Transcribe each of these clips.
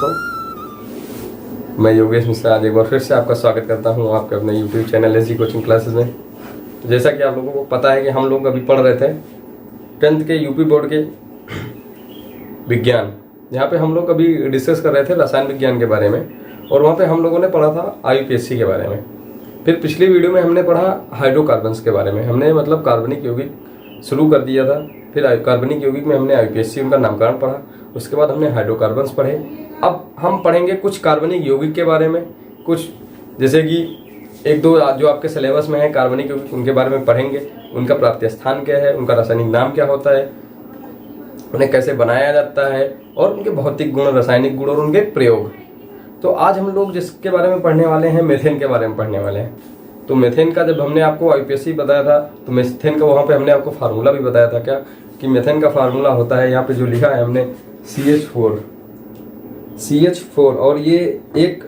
दोस्तों, मैं योगेश मिश्रा आज एक बार फिर से आपका स्वागत करता हूं आपके अपने YouTube channel SG coaching classes में। तो जैसा कि आप लोगों को पता है कि हम लोग अभी पढ़ रहे थे 10th के यूपी बोर्ड के विज्ञान, जहाँ पे हम लोग अभी डिस्कस कर रहे थे रसायन विज्ञान के बारे में, और वहाँ पे हम लोगों ने पढ़ा था आईयूपीएससी के बारे में। फिर पिछली वीडियो में हमने पढ़ा हाइड्रोकार्बन्स के बारे में, हमने मतलब कार्बनिक यौगिक शुरू कर दिया था। फिर कार्बनिक यौगिक में हमने आईयूपीएससी उनका नामकरण पढ़ा, उसके बाद हमने हाइड्रोकार्बन्स पढ़े। अब हम पढ़ेंगे कुछ कार्बनिक यौगिक के बारे में, कुछ जैसे कि एक दो जो आपके सिलेबस में है कार्बनिक यौगिक, उनके बारे में पढ़ेंगे। उनका प्राप्ति स्थान क्या है, उनका रासायनिक नाम क्या होता है, उन्हें कैसे बनाया जाता है, और उनके भौतिक गुण, रासायनिक गुण और उनके प्रयोग। तो आज हम लोग जिसके बारे में पढ़ने वाले हैं, मेथेन के बारे में पढ़ने वाले हैं। तो मेथेन का जब हमने आपको आईयूपीएससी बताया था तो मेथेन का वहाँ पे हमने आपको फार्मूला भी बताया था, क्या कि मेथेन का फार्मूला होता है, यहाँ पे जो लिखा है हमने CH4, और ये एक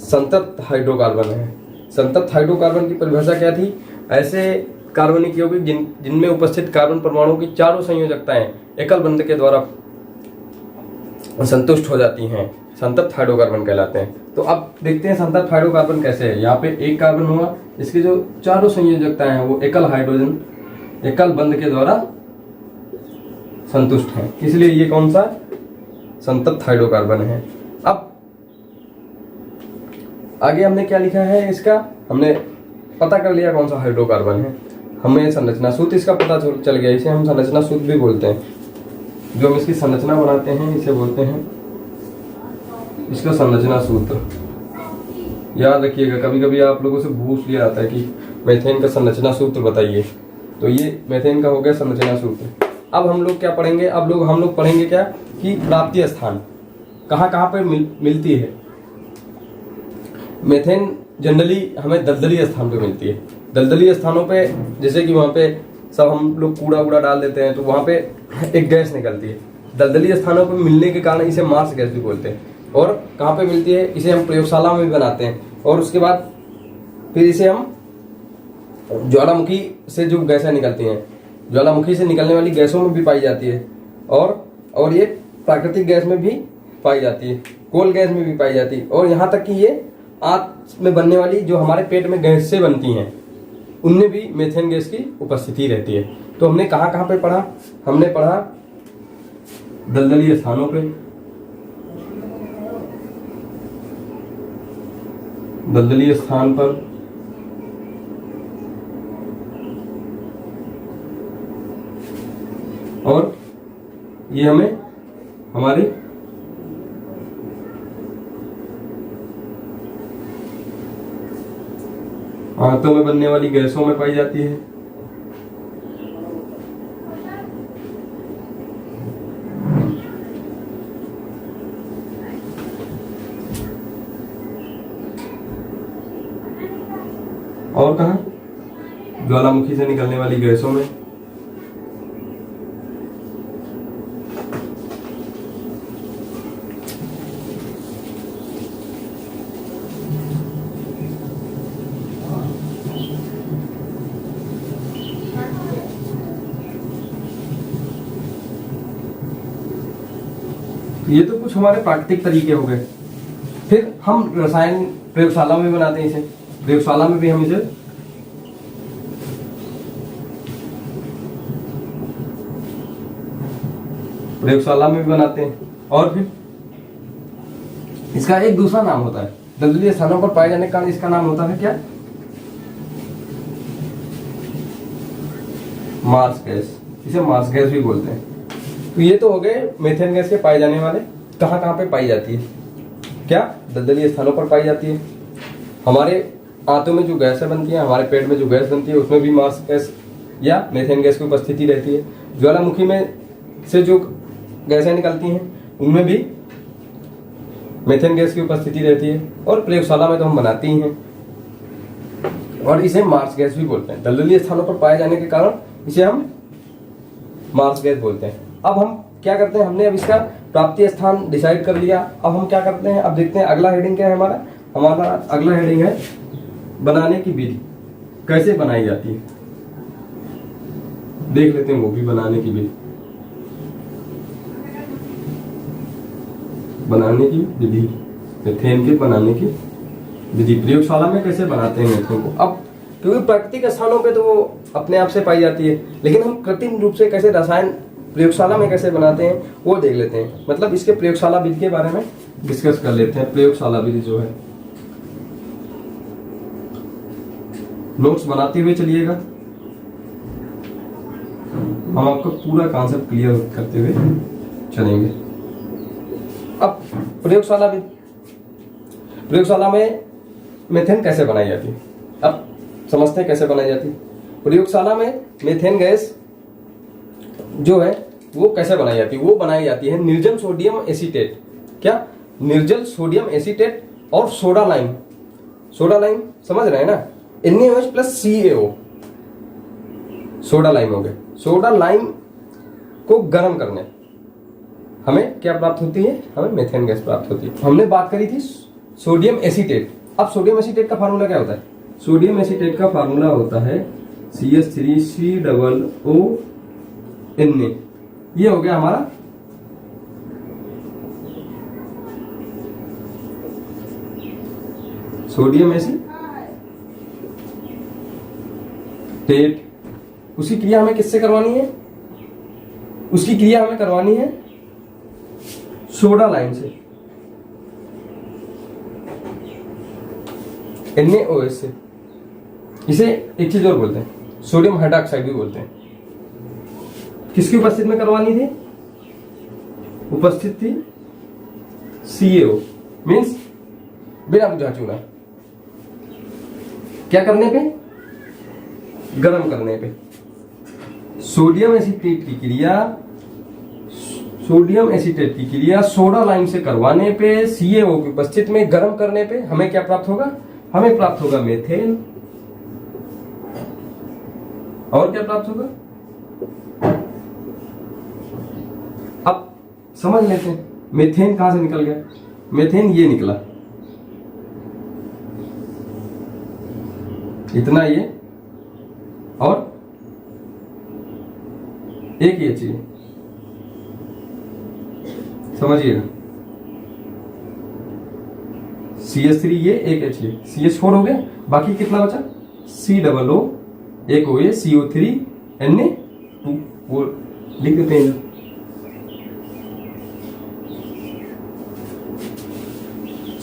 संतप्त हाइड्रोकार्बन है। संतप्त हाइड्रोकार्बन की परिभाषा क्या थी? ऐसे कार्बनिक यौगिक जिनमें उपस्थित कार्बन परमाणुओं की चारों संयोजकताएं एकल बंध के द्वारा संतुष्ट हो जाती हैं, संतप्त हाइड्रोकार्बन कहलाते हैं। तो अब देखते हैं संतप्त हाइड्रोकार्बन कैसे है। यहाँ पे एक कार्बन हुआ, इसकी जो चारों संयोजकताएं हैं वो एकल हाइड्रोजन, एकल बंध के द्वारा संतुष्ट हैं, इसलिए ये कौन सा संतप्त हाइड्रोकार्बन है। अब आगे हमने क्या लिखा है, इसका हमने पता कर लिया कौन सा हाइड्रोकार्बन है, हमें संरचना सूत्र इसका पता चल गया। इसे हम संरचना सूत्र भी बोलते हैं, जो हम इसकी संरचना बनाते हैं इसे बोलते हैं इसका संरचना सूत्र। याद रखिएगा, कभी कभी आप लोगों से पूछ लिया जाता है कि मेथेन का संरचना सूत्र बताइए, तो ये मेथेन का हो गया संरचना सूत्र। अब हम लोग क्या पढ़ेंगे, हम लोग पढ़ेंगे क्या कि प्राप्ति स्थान कहाँ कहाँ पर मिलती है। मेथेन जनरली हमें दलदली स्थान पे मिलती है। दलदली स्थानों पे, जैसे कि वहाँ पे सब हम लोग कूड़ा डाल देते हैं तो वहाँ पे एक गैस निकलती है। दलदली स्थानों पे मिलने के कारण इसे मार्स गैस भी बोलते हैं। और कहाँ पे मिलती है, इसे हम प्रयोगशाला में भी बनाते हैं, और उसके बाद फिर इसे हम ज्वालामुखी से जो गैसें निकलती हैं, ज्वालामुखी से निकलने वाली गैसों में भी पाई जाती है, और ये प्राकृतिक गैस में भी पाई जाती है, कोल गैस में भी पाई जाती है, और यहाँ तक कि ये आंत में बनने वाली जो हमारे पेट में गैस से बनती हैं, उनमें भी मेथेन गैस की उपस्थिति रहती है। तो हमने कहाँ कहाँ पे पढ़ा, हमने पढ़ा दलदली स्थानों पे, दलदली स्थान पर, और ये हमें हमारी आंतों में बनने वाली गैसों में पाई जाती है। और कहाँ? ज्वालामुखी से निकलने वाली गैसों में। ये तो कुछ हमारे प्राकृतिक तरीके हो गए। फिर हम रसायन प्रयोगशाला में बनाते हैं इसे, प्रयोगशाला में भी हम इसे प्रयोगशाला में भी बनाते हैं। और फिर इसका एक दूसरा नाम होता है, दलदली स्थानों पर पाए जाने के कारण इसका नाम होता है क्या, मार्स गैस, इसे मार्स गैस भी बोलते हैं। तो ये तो हो गए मेथेन गैस के पाए जाने वाले, कहाँ कहाँ पे पाई जाती है, क्या दलदली स्थानों पर पाई जाती है। हमारे आंतों में जो गैसें बनती हैं, हमारे पेट में जो गैस बनती है, उसमें भी मार्स गैस या मेथेन गैस की उपस्थिति रहती है। ज्वालामुखी में से जो गैसें निकलती हैं उनमें भी मेथेन गैस की उपस्थिति रहती है, और प्रयोगशाला में तो हम बनाते ही हैं, और इसे मार्स गैस भी बोलते हैं। दलदली स्थानों पर पाए जाने के कारण इसे हम मार्स गैस बोलते हैं। अब हम क्या करते हैं, हमने अब इसका प्राप्ति स्थान डिसाइड कर लिया। अब हम क्या करते हैं, अब देखते हैं अगला हेडिंग क्या है हमारा अगला हेडिंग है बनाने की विधि, कैसे बनाई जाती है, देख लेते हैं वो भी बनाने की विधि। बनाने की विधि, मीथेन के बनाने की विधि। प्रयोगशाला में कैसे बनाते हैं मीथेन को? अब क्योंकि प्राकृतिक स्थानों पे तो वो अपने आप से पाई जाती है, लेकिन हम कृत्रिम रूप से कैसे रसायन प्रयोगशाला में कैसे बनाते हैं वो देख लेते हैं। मतलब इसके प्रयोगशाला विधि के बारे में डिस्कस कर लेते हैं। प्रयोगशाला विधि जो है, नोट्स बनाते हुए चलिएगा, हम आपको पूरा कॉन्सेप्ट क्लियर करते हुए चलेंगे। अब प्रयोगशाला में मीथेन कैसे बनाई जाती है, अब समझते हैं कैसे बनाई जाती है। प्रयोगशाला में मीथेन गैस जो है वो कैसे बनाई जाती है? वो बनाई जाती है निर्जल सोडियम एसीटेट। क्या? निर्जल सोडियम एसीटेट और सोडा लाइम। सोडा लाइम समझ रहे हैं ना, NaOH plus CaO, soda lime हो गए। सोडा लाइम को गर्म करने हमें क्या प्राप्त होती है? हमें मीथेन गैस प्राप्त होती है। हमने बात करी थी सोडियम एसीटेट। अब सोडियम एसीटेट का फार्मूला क्या होता है? सोडियम एसीटेट का फार्मूला होता है CH3COO Na। ये हो गया हमारा सोडियम एसीटेट। उसकी क्रिया हमें किससे करवानी है? उसकी क्रिया हमें करवानी है सोडा लाइम से, NaOH से। इसे एक चीज और बोलते हैं, सोडियम हाइड्रोक्साइड भी बोलते हैं। किसकी उपस्थिति में करवानी थी? उपस्थित थी CaO, मीन्स बिना बुझा चूना। क्या करने पे? गर्म करने पे। सोडियम एसीटेट की क्रिया सोडा लाइम से करवाने पे, CaO की उपस्थिति में गर्म करने पे हमें क्या प्राप्त होगा? हमें प्राप्त होगा मीथेन। और क्या प्राप्त होगा? अब समझ लेते हैं मीथेन कहां से निकल गया। मीथेन ये निकला, इतना ये, और एक ये चीज समझिएगा, CH3 ये, एक H ये, CH4 हो गया। बाकी कितना बचा? COO, एक हो गया CO3 Na2, वो लिख देते हैं।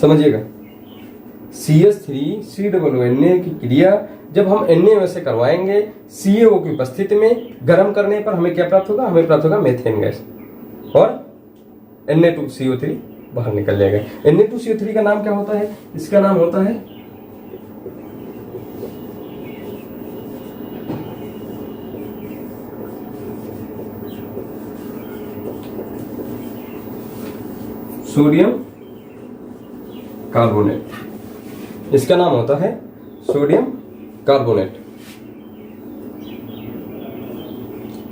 समझिएगा, CH3COO Na की क्रिया जब हम Na से करवाएंगे, CaO की उपस्थिति में गर्म करने पर हमें क्या प्राप्त होगा? हमें प्राप्त होगा मीथेन गैस, और Na2CO3 बाहर निकल जाएगा। Na2CO3 का नाम क्या होता है? इसका नाम होता है सोडियम कार्बोनेट। इसका नाम होता है सोडियम कार्बोनेट।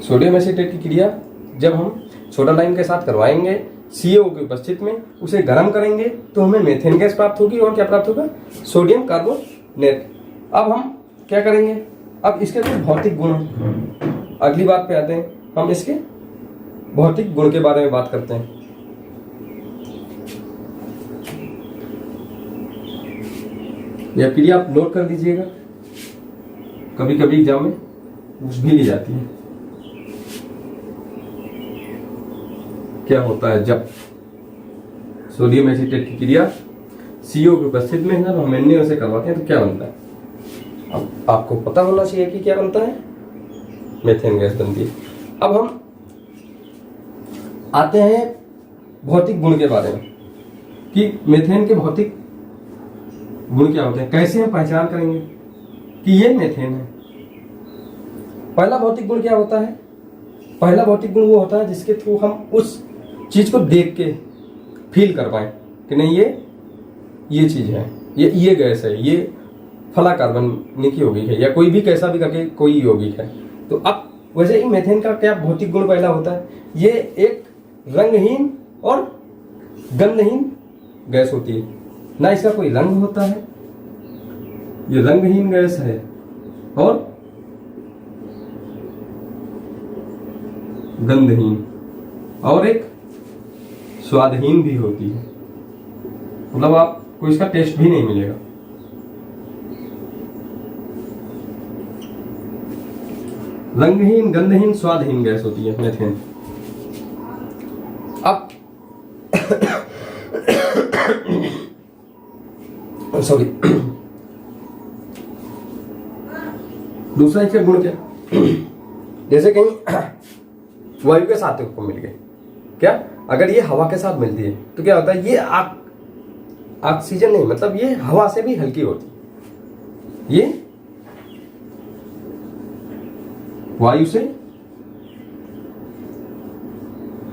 सोडियम एसीटेट की क्रिया जब हम सोडा लाइम के साथ करवाएंगे, CaO की उपस्थिति में उसे गर्म करेंगे, तो हमें मीथेन गैस प्राप्त होगी। और क्या प्राप्त होगा? Sodium carbonate. अब हम क्या करेंगे? अब इसके कुछ भौतिक गुण, अगली बात पे आते हैं, हम इसके भौतिक गुण के बारे में बात करते हैं। यह क्रिया आप नोट कर दीजिएगा, कभी कभी एग्जाम में पूछ भी ली जाती है। क्या होता है जब सोडियम एसीटेट की क्रिया CaO की उपस्थिति में जब हम Na से करवाते हैं तो क्या बनता है? अब आपको पता होना चाहिए कि क्या बनता है? मीथेन गैस बनती है। अब हम आते हैं भौतिक गुण के बारे में कि मीथेन के भौतिक गुण क्या होते हैं, कैसे हम पहचान करेंगे कि ये मीथेन है। पहला भौतिक गुण क्या होता है? पहला भौतिक गुण वो होता है जिसके थ्रू हम उस चीज को देख के फील कर पाए कि नहीं ये चीज है, ये गैस है, ये फला कार्बन की यौगिक है, या कोई भी कैसा भी करके कोई यौगिक है। तो अब वैसे ही मीथेन का क्या भौतिक गुण पहला होता है? ये एक रंगहीन और गंधहीन गैस होती है, ना इसका कोई रंग होता है, ये रंगहीन गैस है, और गंधहीन, और एक स्वादहीन भी होती है, मतलब आपको इसका टेस्ट भी नहीं मिलेगा। रंगहीन, गंधहीन, स्वादहीन गैस होती है मेथेन। अब सॉरी, दूसरा इसका गुण क्या, जैसे कहीं वायु के साथ को मिल गए, क्या अगर ये हवा के साथ मिलती है तो क्या होता है, ये ऑक्सीजन नहीं, मतलब ये हवा से भी हल्की होती है, ये वायु से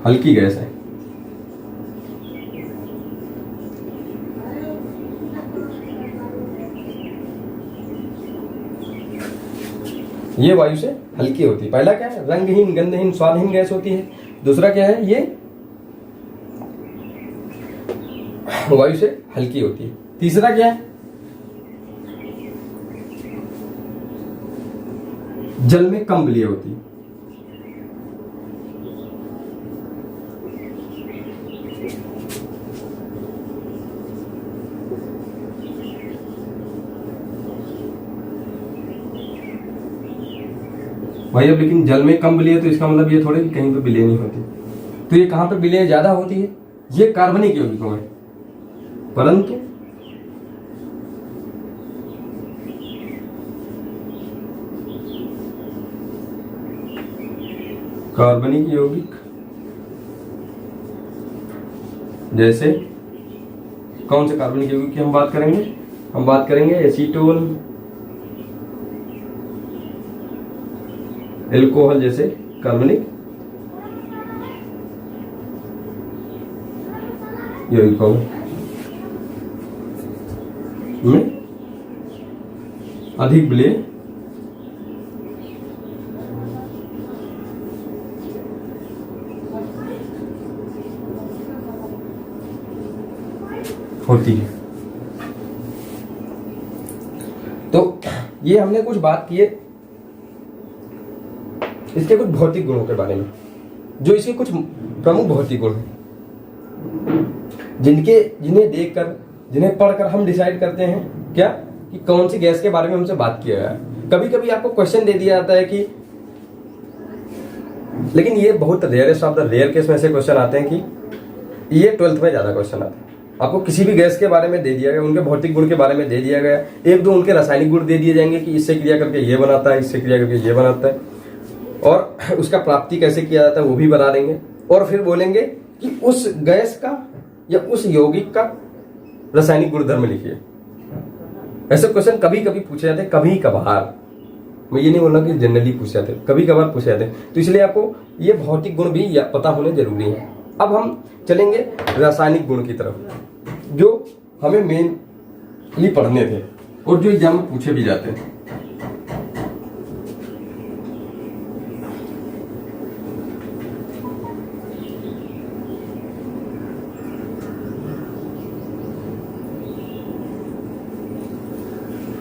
हल्की गैस है। ये वायु से हल्की होती है। पहला क्या है, रंगहीन, गंधहीन, स्वादहीन गैस होती है। दूसरा क्या है, ये वायु से हल्की होती है। तीसरा क्या है, जल में कम विलीय होती है। भाई अब लेकिन जल में कम विलीय, तो इसका मतलब ये थोड़े कि कहीं पे विलीय नहीं होती। तो ये कहां पे विलीय ज्यादा होती है, ये कार्बनिक यौगिकों में, परंतु कार्बनिक यौगिक जैसे कौन से कार्बनिक यौगिक की हम बात करेंगे, हम बात करेंगे एसीटोन, एल्कोहल जैसे कार्बनिक यौगिकों में अधिक विलीय होती है। तो ये हमने कुछ बात की है इसके कुछ भौतिक गुणों के बारे में, जो इसके कुछ प्रमुख भौतिक गुण हैं, जिन्हें देखकर, जिन्हें पढ़कर हम डिसाइड करते हैं क्या कि कौन सी गैस के बारे में हमसे बात किया गया है। कभी कभी आपको क्वेश्चन दे दिया जाता है कि, लेकिन ये बहुत rarest of the rare case में ऐसे क्वेश्चन आते हैं कि ये 12th में ज्यादा क्वेश्चन आते हैं। आपको किसी भी गैस के बारे में दे दिया गया, उनके भौतिक गुण के बारे में दे दिया गया, एक दो उनके रासायनिक गुण दे दिए जाएंगे कि इससे क्रिया करके ये बनाता है, इससे क्रिया करके ये बनाता है, और उसका प्राप्ति कैसे किया जाता है वो भी बता देंगे। और फिर बोलेंगे कि उस गैस का या उस यौगिक का रासायनिक गुणधर्म लिखिए। ऐसे क्वेश्चन कभी कभी पूछे जाते हैं, कभी कभार, मैं ये नहीं बोल रहा कि जनरली पूछे जाते हैं, कभी कभार पूछे जाते हैं। तो इसलिए आपको ये भौतिक गुण भी पता होने जरूरी है। अब हम चलेंगे रासायनिक गुण की तरफ, जो हमें मेनली पढ़ने थे और जो एग्जाम में पूछे भी जाते हैं।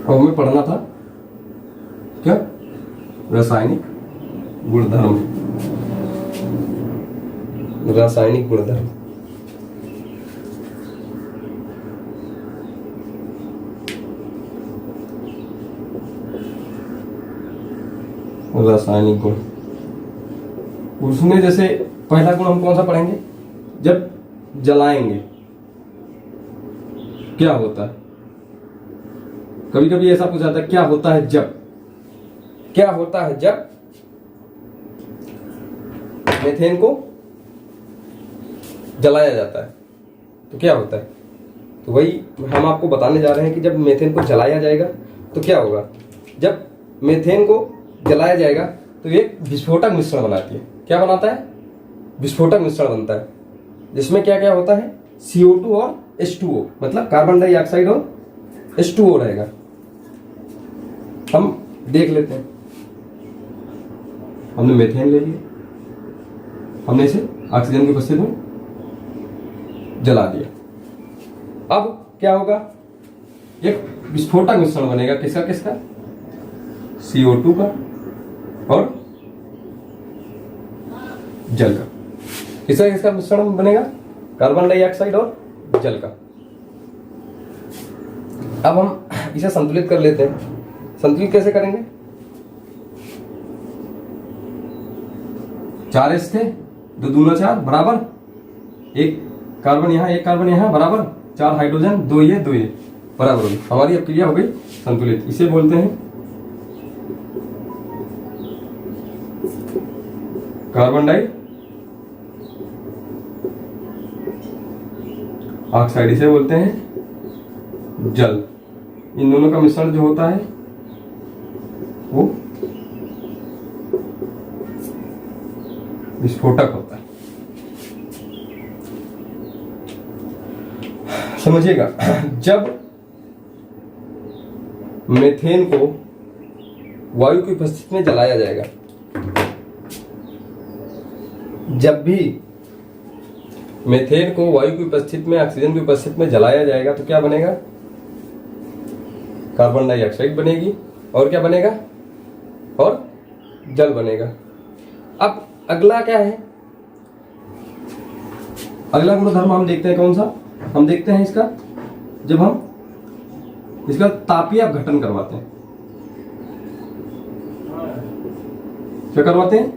अब हमें पढ़ना था क्या, रासायनिक गुणधर्म, रासायनिक गुणधर्म। रासायनिक गुण, उसमें जैसे पहला गुण हम कौन सा पढ़ेंगे, जब जलाएंगे क्या होता है। कभी कभी ऐसा पूछा जाता है क्या होता है जब, क्या होता है जब मेथेन को जलाया जाता है, तो क्या होता है। तो वही हम आपको बताने जा रहे हैं कि जब मेथेन को जलाया जाएगा तो क्या होगा। जब मेथेन को जलाया जाएगा तो ये विस्फोटक मिश्रण बनाती है। क्या बनाता है, विस्फोटक मिश्रण बनता है, जिसमें क्या क्या होता है, CO2 और H2O, मतलब कार्बन डाइऑक्साइड और H2O रहेगा। हम देख लेते हैं, हमने मेथेन ले लिया, हमने इसे ऑक्सीजन की उपस्थिति में जला दिया। अब क्या होगा, एक विस्फोटक मिश्रण बनेगा, किसका किसका, CO2 का और जल का। किसका किसका मिश्रण बनेगा, कार्बन डाइऑक्साइड और जल का। अब हम इसे संतुलित कर लेते हैं। संतुलित कैसे करेंगे? 4 H थे, 2 दूना 4 बराबर 1 कार्बन यहाँ 1 कार्बन यहाँ बराबर 4 हाइड्रोजन 2 ये बराबर होगी। हमारी अब क्रिया हो गई संतुलित। इसे बोलते हैं कार्बन डाई ऑक्साइड, इसे बोलते हैं जल। इन दोनों का मिश्रण जो होता है वो विस्फोटक होता है। समझिएगा, जब मीथेन को वायु की उपस्थिति में जलाया जाएगा, जब भी मीथेन को वायु की उपस्थिति में, ऑक्सीजन की उपस्थिति में जलाया जाएगा तो क्या बनेगा? कार्बन डाइऑक्साइड बनेगी। और क्या बनेगा? और जल बनेगा। अब अगला क्या है? अगला गुणधर्म हम देखते हैं कौन सा? हम देखते हैं इसका, जब हम इसका तापीय अपघटन करवाते हैं। क्या करवाते हैं?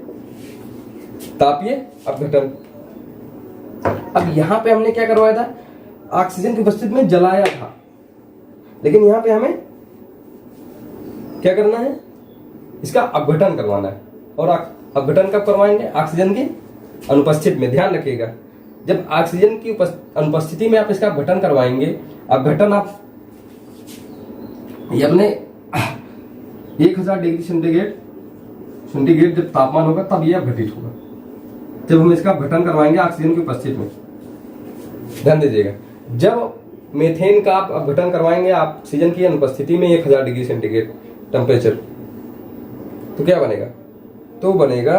तापीय अपघटन। अब यहां पे हमने क्या करवाया था? ऑक्सीजन की उपस्थिति में जलाया था, लेकिन यहां पे हमें क्या करना है? इसका अपघटन करवाना है। और अपघटन कब करवाएंगे? ऑक्सीजन की अनुपस्थिति में। ध्यान रखिएगा, जब ऑक्सीजन की अनुपस्थिति में आप इसका अपघटन करवाएंगे, अपघटन आप ये अपने 1000 डिग्री सेंटीग्रेड जब तापमान होगा तब यह अपघटित होगा, जब हम इसका अपघटन करवाएंगे ऑक्सीजन की उपस्थिति में। ध्यान दीजिएगा, जब मीथेन का आप अपघटन करवाएंगे ऑक्सीजन की अनुपस्थिति में 1000 डिग्री सेंटीग्रेड टेम्परेचर, तो क्या बनेगा? तो बनेगा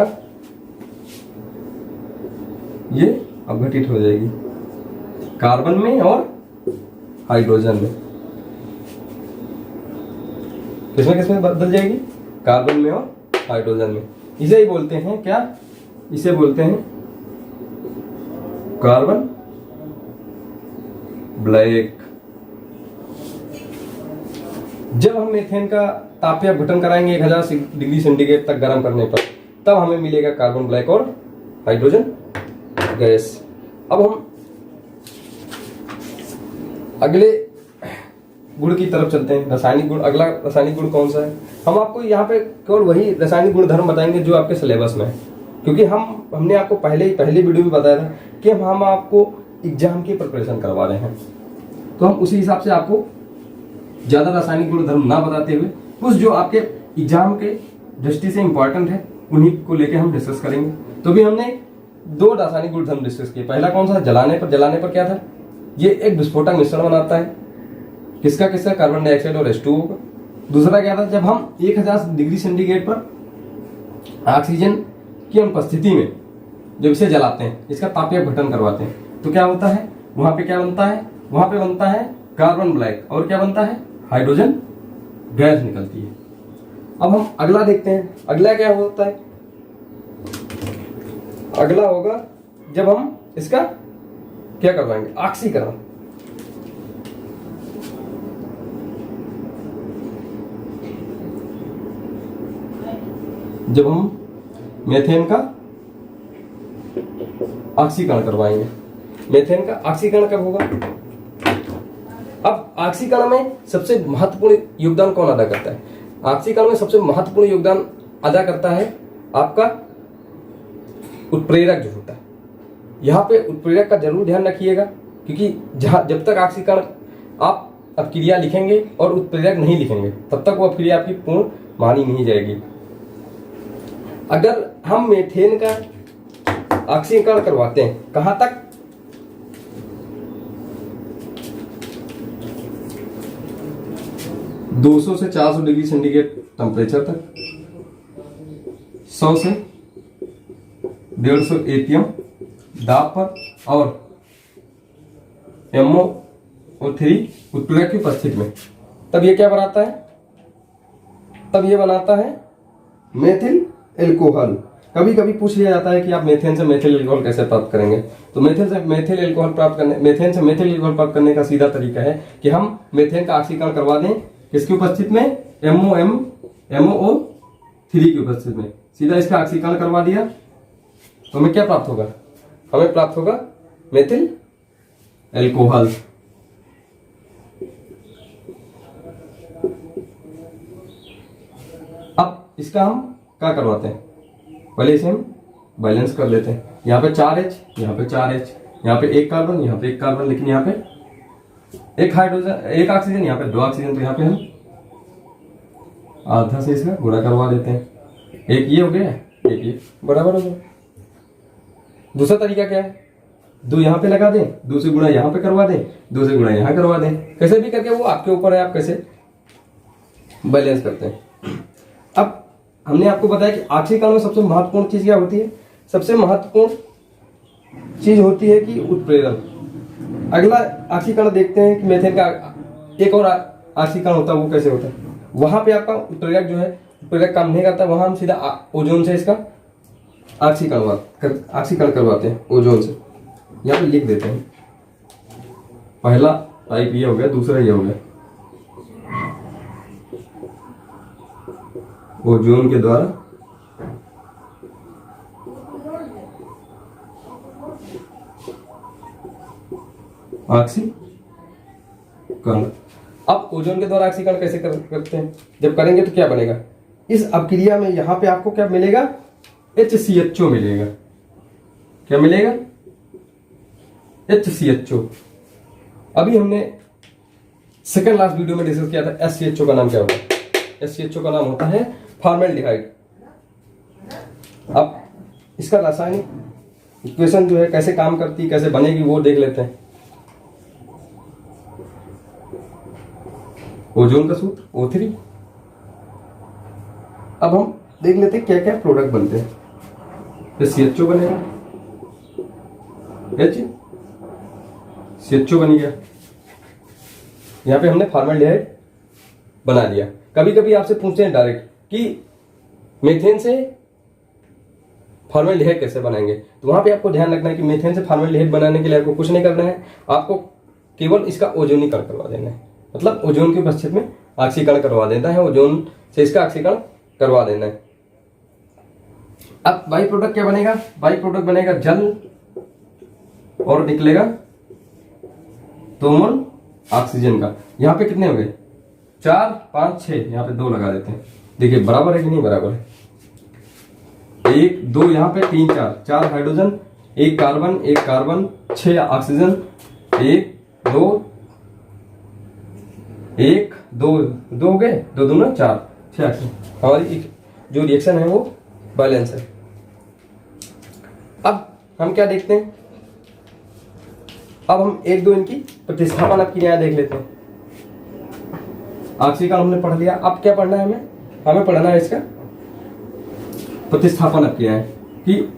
ये अपघटित हो जाएगी कार्बन में और हाइड्रोजन में। किसमें बदल जाएगी? कार्बन में और हाइड्रोजन में। इसे ही बोलते हैं क्या? इसे बोलते हैं कार्बन ब्लैक। जब हम मीथेन का तापीय अपघटन कराएंगे 1000 डिग्री सेंटीग्रेड तक गर्म करने पर, तब हमें मिलेगा कार्बन ब्लैक और हाइड्रोजन गैस। अब हम अगले गुण की तरफ चलते हैं, रासायनिक गुण। अगला रासायनिक गुण कौन सा है? हम आपको यहाँ पे केवल वही रासायनिक गुण धर्म बताएंगे जो आपके सिलेबस में है, क्योंकि हमने आपको पहले वीडियो में बताया था कि हम आपको एग्जाम की प्रिपरेशन करवा रहे हैं, तो हम उसी हिसाब से आपको ज्यादा रासायनिक गुण धर्म ना बताते हुए कुछ जो आपके एग्जाम के दृष्टि से इंपॉर्टेंट है उन्हीं को लेकर हम डिस्कस करेंगे। तो भी हमने 2 रासायनिक गुण धर्म डिस्कस किए। पहला कौन सा? जलाने पर क्या था? ये एक विस्फोटक मिश्रण बनाता है। किसका? कार्बन डाइऑक्साइड और H2O का। दूसरा क्या था? जब हम 1000 डिग्री सेंटीग्रेड पर ऑक्सीजन की अनुपस्थिति में जब इसे जलाते हैं, इसका तापीय अपघटन करवाते हैं, तो क्या होता है? वहां पे क्या बनता है? वहां पे बनता है कार्बन ब्लैक, और क्या बनता है? हाइड्रोजन गैस निकलती है। अब हम अगला देखते हैं। अगला क्या होता है? अगला होगा जब हम इसका क्या करवाएंगे? ऑक्सीकरण। जब हम मीथेन का ऑक्सीकरण करवाएंगे। मीथेन का ऑक्सीकरण कब होगा? अब ऑक्सीकरण में सबसे महत्वपूर्ण योगदान कौन अदा करता है? ऑक्सीकरण में सबसे महत्वपूर्ण योगदान अदा करता है आपका उत्प्रेरक जो होता है। यहाँ पे उत्प्रेरक का जरूर ध्यान रखिएगा, क्योंकि जब तक ऑक्सीकरण आप अपक्रिया लिखेंगे और उत्प्रेरक नहीं लिखेंगे, तब तक वो अपक्रिया आपकी पूर्ण मानी नहीं जाएगी। अगर हम मीथेन का ऑक्सीकरण करवाते हैं, कहां तक? दो सौ से 400 डिग्री सेंटीग्रेड टेम्परेचर तक, 100 से 150 एपीएम दाब पर, और MO3 उत्प्रेरक की उपस्थिति में, तब ये क्या बनाता है? तब ये बनाता है मेथिल एल्कोहल। कभी कभी पूछ लिया जाता है कि आप मेथेन से मेथिल एल्कोहल कैसे प्राप्त करेंगे। तो मेथेन से मेथिल एल्कोहल प्राप्त करने का सीधा तरीका है कि हम मेथेन का ऑक्सीकरण करवा दें किसकी उपस्थिति में, MOO3 की उपस्थिति में। सीधा इसका ऑक्सीकरण करवा दिया तो हमें क्या प्राप्त होगा, हमें प्राप्त होगा मेथिल एल्कोहल। अब इसका हम क्या करवाते हैं, पहले इसे हम बैलेंस कर लेते हैं। यहाँ पे 4H, यहाँ पे 4H, यहाँ पे एक कार्बन, यहाँ पे एक कार्बन, लेकिन यहाँ पे एक हाइड्रोजन, एक ऑक्सीजन, यहाँ पे 2 ऑक्सीजन। तो यहाँ पे हम आधा से इसका गुणा करवा देते हैं। एक ये हो गया, एक ये, बराबर हो गया। दूसरा तरीका क्या है, 2 यहाँ पे लगा दें, 2 से गुणा यहाँ पे करवा दें, 2 से गुणा यहाँ करवा दें। कैसे भी करके वो आपके ऊपर है, आप कैसे बैलेंस करते हैं। अब हमने आपको बताया कि ऑक्सीकरण में सबसे महत्वपूर्ण चीज क्या होती है, सबसे महत्वपूर्ण चीज होती है कि उत्प्रेरण। अगला ऑक्सीकरण देखते हैं कि मेथेन का एक और ऑक्सीकरण होता है, वो कैसे होता है। वहां पे आपका उत्प्रेरक जो है, उत्प्रेरक काम नहीं करता, वहां हम सीधा ओजोन से इसका ऑक्सीकरण करवाते हैं, ओजोन से। यहाँ पे लिख देते हैं, पहला टाइप ये हो गया, दूसरा ये हो गया। ओजोन के द्वारा ऑक्सीकरण। अब ओजोन के द्वारा ऑक्सीकरण कैसे करते हैं, जब करेंगे तो क्या बनेगा, इस अभिक्रिया में यहां पे आपको क्या मिलेगा, HCHO मिलेगा। क्या मिलेगा, HCHO। अभी हमने सेकंड लास्ट वीडियो में डिस्कस किया था SCHO का नाम क्या होता है। SCHO का नाम होता है फॉर्मेल्डिहाइड। अब इसका रासायनिक इक्वेशन जो है कैसे काम करती, कैसे बनेगी, वो देख लेते हैं। ओजोन का सूत्र O3। अब हम देख लेते हैं क्या क्या प्रोडक्ट बनते हैं। CHO बनेगा, CHO बन गया। यहां पे हमने फॉर्मेल्डिहाइड बना दिया। कभी कभी आपसे पूछते हैं डायरेक्ट कि मीथेन से फॉर्मेल्डिहाइड कैसे बनाएंगे, तो वहां पे आपको ध्यान रखना है कि मीथेन से फॉर्मेल्डिहाइड बनाने के लिए आपको कुछ नहीं करना है, आपको केवल इसका ओजोनीकरण करवा देना है। मतलब ओजोन की उपस्थिति में ऑक्सीकरण करवा देना है, ओजोन से इसका ऑक्सीकरण करवा देना है। अब बाई प्रोडक्ट क्या बनेगा, बाई प्रोडक्ट बनेगा जल और निकलेगा 2 मोल ऑक्सीजन का। यहाँ पे कितने हो गए, 4, 5, 6, यहाँ पे 2 लगा देते हैं। देखिए बराबर है कि नहीं, बराबर है। 1, 2, यहाँ पे 3, 4 हाइड्रोजन, 1 कार्बन, 6 ऑक्सीजन, 1, 2, 2 हो गए, 2 दूना 4, 6 ऑक्सीजन। हमारी जो रिएक्शन है वो बैलेंस है। अब हम क्या देखते हैं, अब हम 1-2 इनकी प्रतिस्थापन क्रियाएं देख लेते हैं। ऑक्सीकरण हमने पढ़ लिया, अब क्या पढ़ना है हमें पढ़ना है इसका प्रतिस्थापन क्रियाएं, कि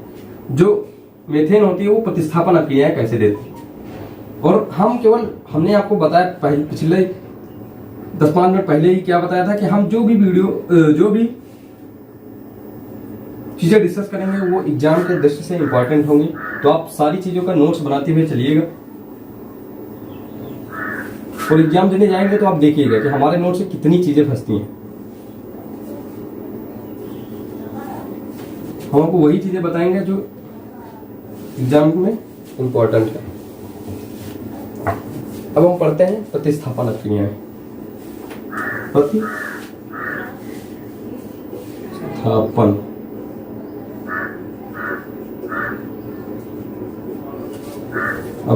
जो मेथेन होती है वो प्रतिस्थापन क्रियाएं कैसे देती है। और हमने आपको बताया पिछले 10-5 मिनट पहले ही क्या बताया था कि हम जो भी चीजें डिस्कस करेंगे वो एग्जाम के दृष्टि से इंपॉर्टेंट होंगी। तो आप सारी चीजों का नोट्स बनाते हुए चलिएगा और एग्जाम देने जाएंगे तो आप देखिएगा कि हमारे नोट से कितनी चीजें फंसती हैं। हम आपको वही चीजें बताएंगे जो एग्जाम में इंपॉर्टेंट है। अब हम पढ़ते हैं प्रतिस्थापन क्रियाएं। प्रतिस्थापन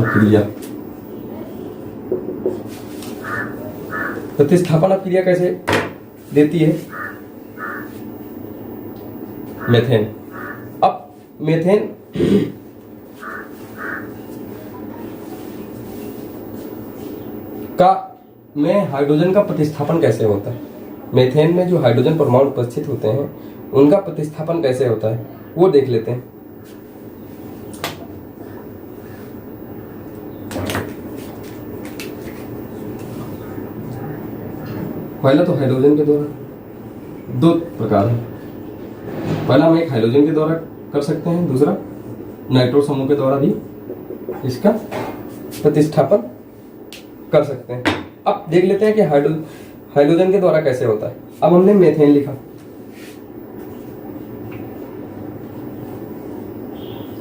क्रिया, प्रतिस्थापन क्रिया कैसे देती है मेथेन। अब मेथेन में हाइड्रोजन का प्रतिस्थापन कैसे होता है, मेथेन में जो हाइड्रोजन परमाणु उपस्थित होते हैं उनका प्रतिस्थापन कैसे होता है वो देख लेते हैं। पहला तो हाइड्रोजन के द्वारा 2 प्रकार है, पहला हम एक हाइड्रोजन के द्वारा कर सकते हैं, दूसरा नाइट्रो समूह के द्वारा भी इसका प्रतिस्थापन कर सकते हैं। अब देख लेते हैं कि हाइड्रोजन के द्वारा कैसे होता है। अब हमने मेथेन लिखा,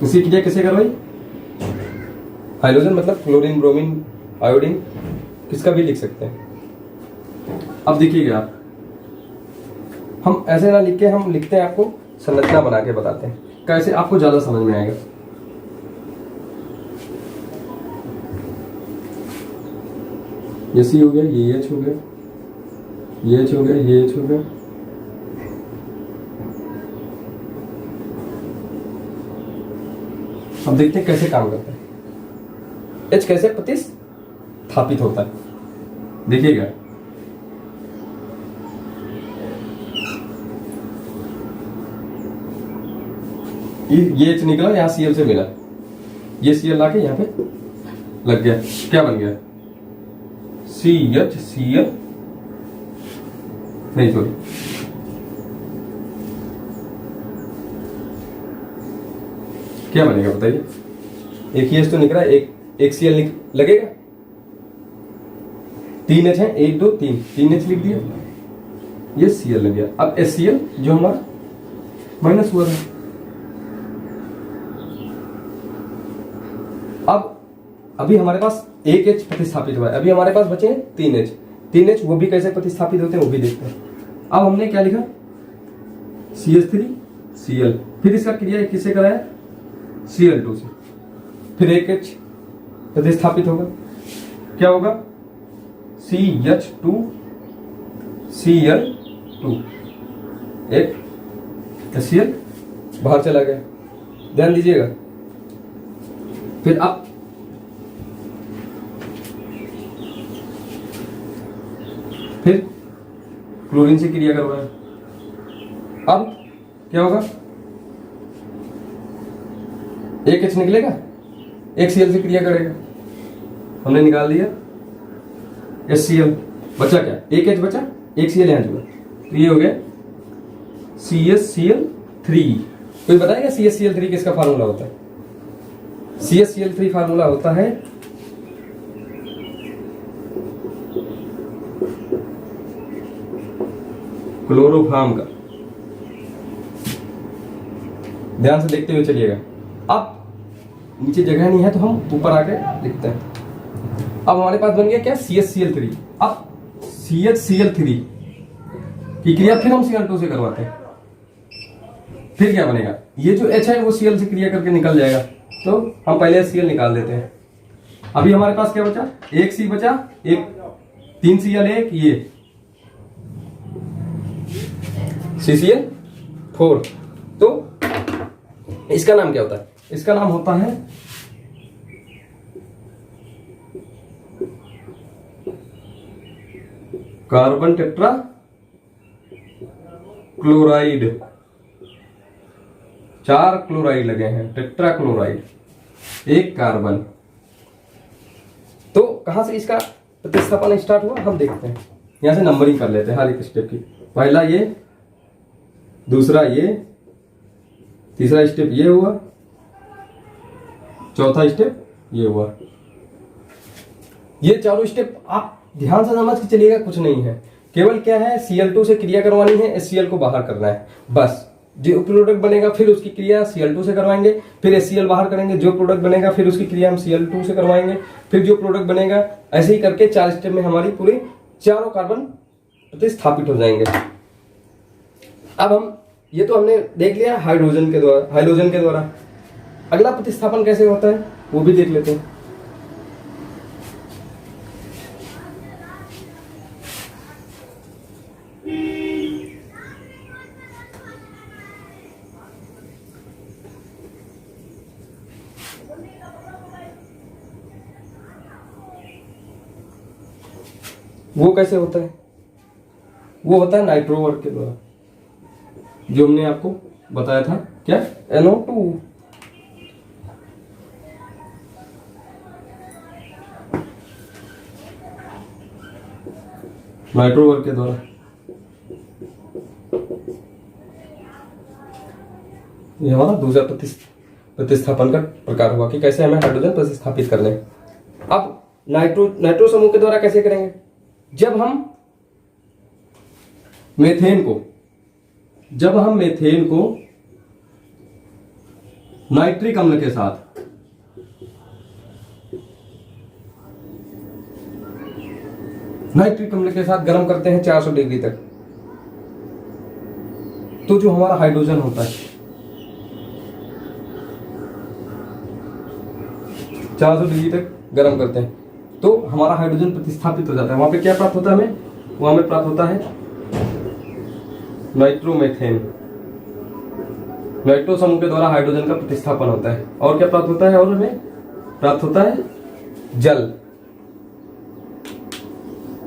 इसी क्रिया कैसे करवाई? हाइड्रोजन मतलब क्लोरीन, ब्रोमीन, आयोडीन, किसका भी लिख सकते हैं। अब देखिएगा आप, हम ऐसे ना लिख के हम लिखते हैं, आपको संरचना बना के बताते हैं कैसे आपको ज्यादा समझ में आएगा। ये सी हो गया, ये एच हो गया, ये एच हो गया, ये एच हो गया। अब देखते हैं कैसे काम करता है, एच कैसे प्रतिस्थापित होता है। देखिएगा, ये एच निकला, यहां सीएल से मिला, ये सीएल लाके यहां पे लग गया, क्या बन गया? सी एच सी एल, नहीं सॉरी, क्या बनेगा बताइए? एक ही एच तो निकला, एक सीएल लगेगा, 3 एच है, 1 2 3, 3 एच लिख दिया, ये सीएल लग गया। अब एस सी एल जो हमारा माइनस हुआ था, अब अभी हमारे पास एक एच प्रतिस्थापित हुआ है, अभी हमारे पास बचे हैं 3 एच। 3 एच वो भी कैसे प्रतिस्थापित होते हैं वो भी देखते हैं। अब हमने क्या लिखा? CH3 Cl, फिर इसका क्रिया किससे कराया? Cl2 से, फिर एक एच प्रतिस्थापित होगा, क्या होगा? CH2 Cl2, एक HCl बाहर चला गया, ध्यान दीजिएगा। फिर अब फिर क्लोरीन से क्रिया करवाया, अब क्या होगा? एक एच निकलेगा, एक सीएल से क्रिया करेगा, हमने निकाल दिया HCl, बचा क्या? एक एच बचा, एक सीएल यहां जुड़ा, तो ये हो गया CHCl3। कोई बताएगा CHCl3 किसका फार्मूला होता है? CHCl3 फार्मूला होता है क्लोरोफॉर्म का, ध्यान से देखते हुए चलिएगा। अब नीचे जगह नहीं है तो हम ऊपर आके लिखते हैं। अब हमारे पास बन गया क्या? CHCl3। अब CHCl3 की क्रिया फिर हम Cl2 से करवाते हैं, फिर क्या बनेगा? ये जो H है वो Cl से क्रिया करके निकल जाएगा, तो हम पहले Cl निकाल देते हैं। अभी हमारे पास क्या बचा? एक C बचा, एक 3 Cl, एक ये CCl4। तो इसका नाम क्या होता है? इसका नाम होता है कार्बन टेट्रा क्लोराइड। 4 क्लोराइड लगे हैं, टेट्रा क्लोराइड, एक कार्बन। तो कहां से इसका प्रतिस्थापन स्टार्ट हुआ हम देखते हैं। यहां से नंबरिंग कर लेते हैं हर एक स्टेप की। पहला ये, दूसरा ये, तीसरा स्टेप ये हुआ, चौथा स्टेप ये हुआ। ये चारों स्टेप आप ध्यान से समझ के चलिएगा, कुछ नहीं है, केवल क्या है? Cl2 से क्रिया करवानी है, HCl को बाहर करना है, बस। जो प्रोडक्ट बनेगा फिर उसकी क्रिया Cl2 से करवाएंगे, फिर HCl बाहर करेंगे, जो प्रोडक्ट बनेगा फिर उसकी क्रिया हम Cl2 से करवाएंगे, फिर जो प्रोडक्ट बनेगा, ऐसे ही करके 4 स्टेप में हमारी पूरी चारों कार्बन प्रतिस्थापित हो जाएंगे। अब हम ये तो हमने देख लिया हाइड्रोजन के द्वारा। अगला प्रतिस्थापन कैसे होता है वो भी देख लेते हैं। वो कैसे होता है? वो होता है नाइट्रो वर्क के द्वारा, जो हमने आपको बताया था, क्या? NO2। नाइट्रो वर्क के द्वारा। ये हमारा दूसरा प्रतिस्थापन का प्रकार हुआ कि कैसे हमें हाइड्रोजन प्रतिस्थापित कर लें। अब नाइट्रो समूह के द्वारा कैसे करेंगे? जब हम मेथेन को नाइट्रिक अम्ल के साथ गर्म करते हैं 400 डिग्री तक, तो जो हमारा हाइड्रोजन होता है 400 डिग्री तक गर्म करते हैं तो हमारा हाइड्रोजन प्रतिस्थापित हो जाता है। वहां पे क्या प्राप्त होता है हमें? वहां में प्राप्त होता है नाइट्रोमेथेन। नाइट्रो समूह के द्वारा हाइड्रोजन का प्रतिस्थापन होता है। और क्या प्राप्त होता है? और हमें प्राप्त होता है जल।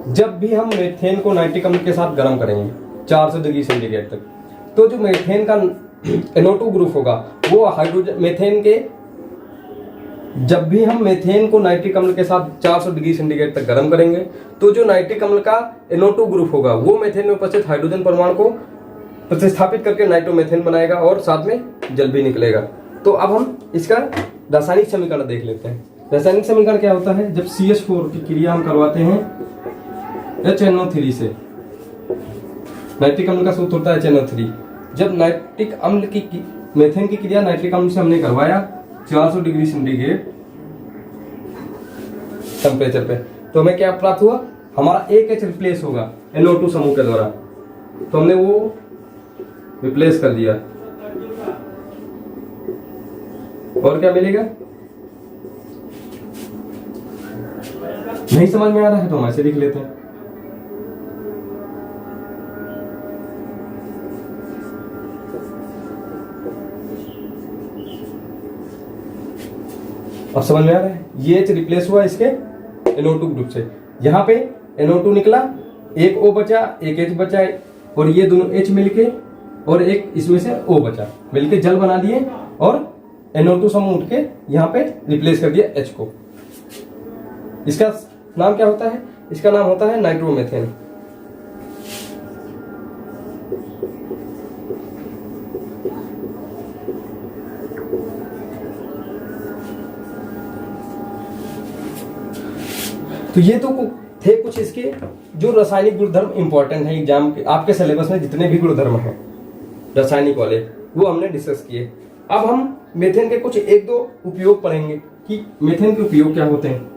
जब भी हम मेथेन को नाइट्रिक अम्ल के साथ गर्म करेंगे 400 डिग्री सेंटीग्रेड तक, तो जो मेथेन का NO2 ग्रुप होगा वो हाइड्रोजन मेथेन के, जब भी हम मेथेन को नाइट्रिक अम्ल के साथ 400 डिग्री सेंटीग्रेड तक गर्म करेंगे तो जो नाइट्रिक अम्ल का NO2 ग्रुप होगा वो मेथेन में उपस्थित हाइड्रोजन परमाणु को प्रतिस्थापित करके नाइट्रोमेथेन बनाएगा और साथ में जल भी निकलेगा। तो अब हम इसका रासायनिक समीकरण देख लेते हैं। रासायनिक समीकरण क्या होता है? जब CH4 की क्रिया हम करवाते हैं HNO3 से, नाइट्रिक अम्ल का सूत्र होता है HNO3। जब नाइट्रिक अम्ल की मेथेन की क्रिया नाइट्रिक अम्ल से हमने करवाया 400 डिग्री सेंटीग्रेड टेम्परेचर पे, तो हमें क्या प्राप्त हुआ? हमारा एक H रिप्लेस होगा NO2 समूह के द्वारा, तो हमने वो रिप्लेस कर दिया। और क्या मिलेगा? नहीं समझ में आ रहा है तो हम ऐसे लिख लेते हैं। अब समझ में आ रहा है? ये H रिप्लेस हुआ इसके NO2 ग्रुप से। यहां पे NO2 निकला, एक O बचा, एक H बचा, और ये दोनों H मिलके और एक इसमें से O बचा, मिलके जल बना दिए और NO2 समूह उठ के यहाँ पे रिप्लेस कर दिया H को। इसका नाम क्या होता है? इसका नाम होता है नाइट्रोमेथेन। तो ये तो थे कुछ इसके जो रासायनिक गुणधर्म इंपॉर्टेंट है एग्जाम के, आपके सिलेबस में जितने भी गुणधर्म हैं रासायनिक वाले वो हमने डिस्कस किए। अब हम मेथेन के कुछ एक दो उपयोग पढ़ेंगे कि मेथेन के उपयोग क्या होते हैं।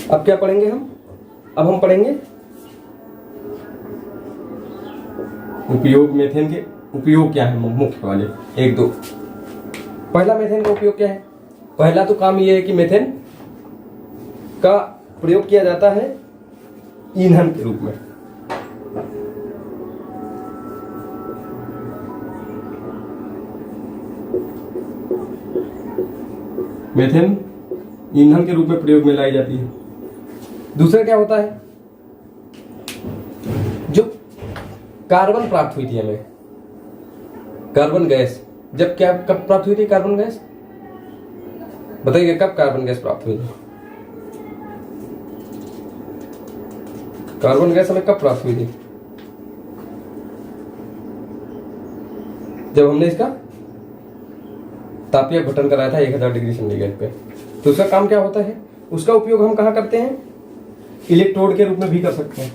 अब क्या पढ़ेंगे हम? अब हम पढ़ेंगे उपयोग। मेथेन के उपयोग क्या है मुख्य वाले एक दो। पहला मेथेन का उपयोग क्या है? पहला तो काम ये है कि मेथेन का प्रयोग किया जाता है ईंधन के रूप में। मेथेन ईंधन के रूप में प्रयोग में लाई जाती है। दूसरा क्या होता है? जो कार्बन प्राप्त हुई थी हमें, कार्बन गैस, जब क्या कब प्राप्त हुई थी कार्बन गैस? बताइए कब कार्बन गैस प्राप्त हुई थी? कार्बन गैस हमें कब प्राप्त हुई थी? जब हमने इसका तापीय अपघटन कराया था 1000 डिग्री सेंटीग्रेड पे। तो उसका काम क्या होता है? उसका उपयोग हम कहां करते हैं? इलेक्ट्रोड के रूप में भी कर सकते हैं।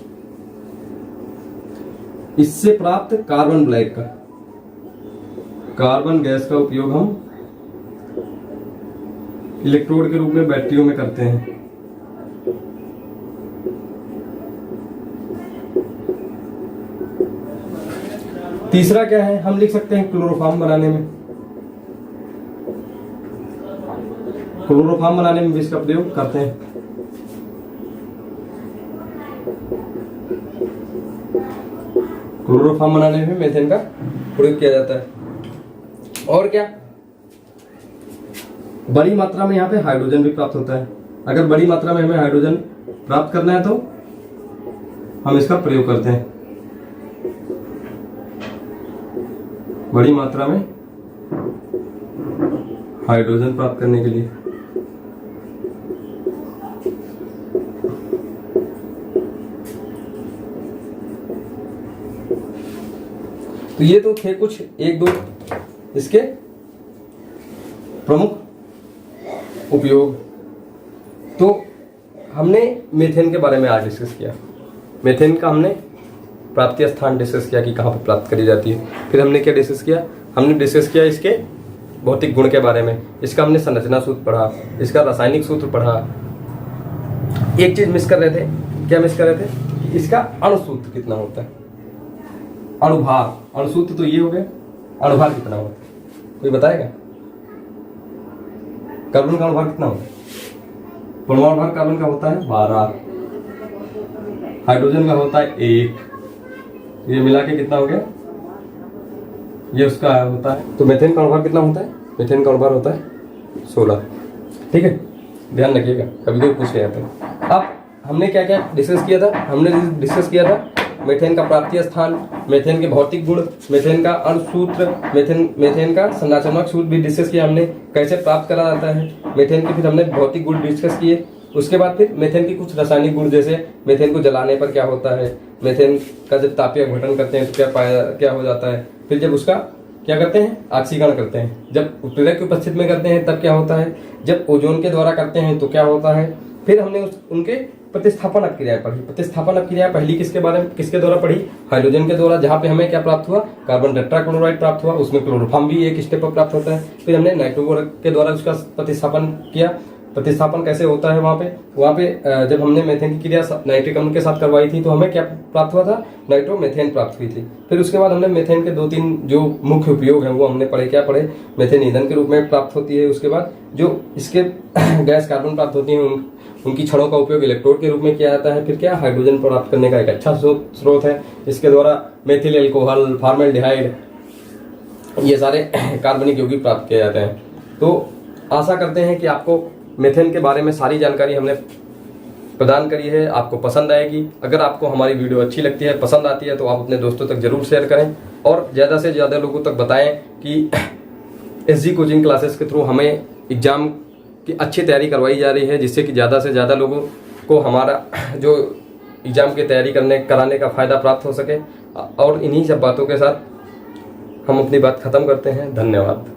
इससे प्राप्त कार्बन ब्लैक का, कार्बन गैस का उपयोग हम इलेक्ट्रोड के रूप में बैटरियों में करते हैं। तीसरा क्या है? हम लिख सकते हैं क्लोरोफॉर्म बनाने में। क्लोरोफॉर्म बनाने में भी इसका प्रयोग करते हैं। क्लोरोफॉर्म बनाने में मेथेन का प्रयोग किया जाता है। और क्या? बड़ी मात्रा में यहाँ पे हाइड्रोजन भी प्राप्त होता है। अगर बड़ी मात्रा में हमें हाइड्रोजन प्राप्त करना है तो हम इसका प्रयोग करते हैं। बड़ी मात्रा में हाइड्रोजन प्राप्त करने के लिए। तो ये तो थे कुछ एक दो इसके प्रमुख उपयोग। तो हमने मीथेन के बारे में आज डिस्कस किया। मीथेन का हमने प्राप्ति स्थान डिस्कस किया कि कहाँ पर प्राप्त करी जाती है। फिर हमने क्या डिस्कस किया, हमने डिस्कस किया इसके भौतिक गुण के बारे में। इसका हमने संरचना सूत्र पढ़ा, इसका रासायनिक सूत्र पढ़ा। एक चीज मिस कर रहे थे, क्या मिस कर रहे थे, इसका अणु सूत्र कितना होता है, अणुभार। अणु सूत्र तो ये हो गया, अणुभार कितना होता है कोई बताएगा? कार्बन का अणुभार कितना होता है? परमाणु भार कार्बन का होता है 12, हाइड्रोजन का होता है 1। ये मिला के कितना हो गया, ये उसका होता है। तो मीथेन का अणुभार कितना होता है? मीथेन का अणुभार होता है 16। ठीक है, ध्यान रखिएगा, कभी कोई पूछ लिया था। अब हमने क्या क्या डिस्कस किया था? हमने डिस्कस किया था मीथेन का प्राप्ति स्थान, मीथेन के भौतिक गुण, मीथेन का अणु सूत्र, मीथेन का संरचनात्मक सूत्र भी डिस्कस किया हमने, कैसे प्राप्त करा जाता है मीथेन के। फिर हमने भौतिक गुण डिस्कस किए। उसके बाद फिर मीथेन की कुछ रासायनिक गुण, जैसे मीथेन को जलाने पर क्या होता है, मीथेन का जब तापीय अपघटन करते हैं तो क्या हो जाता है। फिर जब उसका क्या करते हैं, ऑक्सीकरण करते हैं। जब उत्प्रेरक की उपस्थिति में करते हैं तब क्या होता है, जब ओजोन के द्वारा करते हैं तो क्या होता है। फिर हमने उनके प्रतिस्थापन अपक्रिया पढ़ी। प्रतिस्थापन अपक्रिया पहली किसके द्वारा पढ़ी? हाइड्रोजन के द्वारा, जहां पे हमें क्या प्राप्त हुआ, कार्बन टेट्राक्लोराइड प्राप्त हुआ, उसमें क्लोरोफॉर्म भी एक स्टेप पर प्राप्त होता है। फिर हमने नाइट्रो के द्वारा उसका प्रतिस्थापन किया। प्रतिस्थापन कैसे होता है वहां पे जब हमने मीथेन की क्रिया नाइट्रिक अम्ल के साथ करवाई थी तो हमें क्या प्राप्त हुआ था, नाइट्रोमीथेन प्राप्त हुई थी। फिर उसके बाद हमने मीथेन के 2-3 जो मुख्य उपयोग हैं वो हमने पढ़े। क्या पढ़े? मीथेन ईंधन के रूप में प्राप्त होती है। उसके बाद जो इसके गैस कार्बन प्राप्त होती है उनकी छड़ों का उपयोग इलेक्ट्रोड के रूप में किया जाता है। फिर क्या, हाइड्रोजन प्राप्त करने का एक अच्छा स्रोत है। इसके द्वारा मेथिल एल्कोहल, फॉर्मेल्डिहाइड, ये सारे कार्बनिक यौगिक प्राप्त किए जाते हैं। तो आशा करते हैं कि आपको मीथेन के बारे में सारी जानकारी हमने प्रदान करी है, आपको पसंद आएगी। अगर आपको हमारी वीडियो अच्छी लगती है, पसंद आती है, तो आप अपने दोस्तों तक जरूर शेयर करें और ज़्यादा से ज़्यादा लोगों तक बताएं कि एसजी कोचिंग क्लासेस के थ्रू हमें एग्जाम की अच्छी तैयारी करवाई जा रही है, जिससे कि ज़्यादा से ज़्यादा लोगों को हमारा जो एग्जाम की तैयारी कराने का फ़ायदा प्राप्त हो सके। और इन्हीं सब बातों के साथ हम अपनी बात ख़त्म करते हैं। धन्यवाद।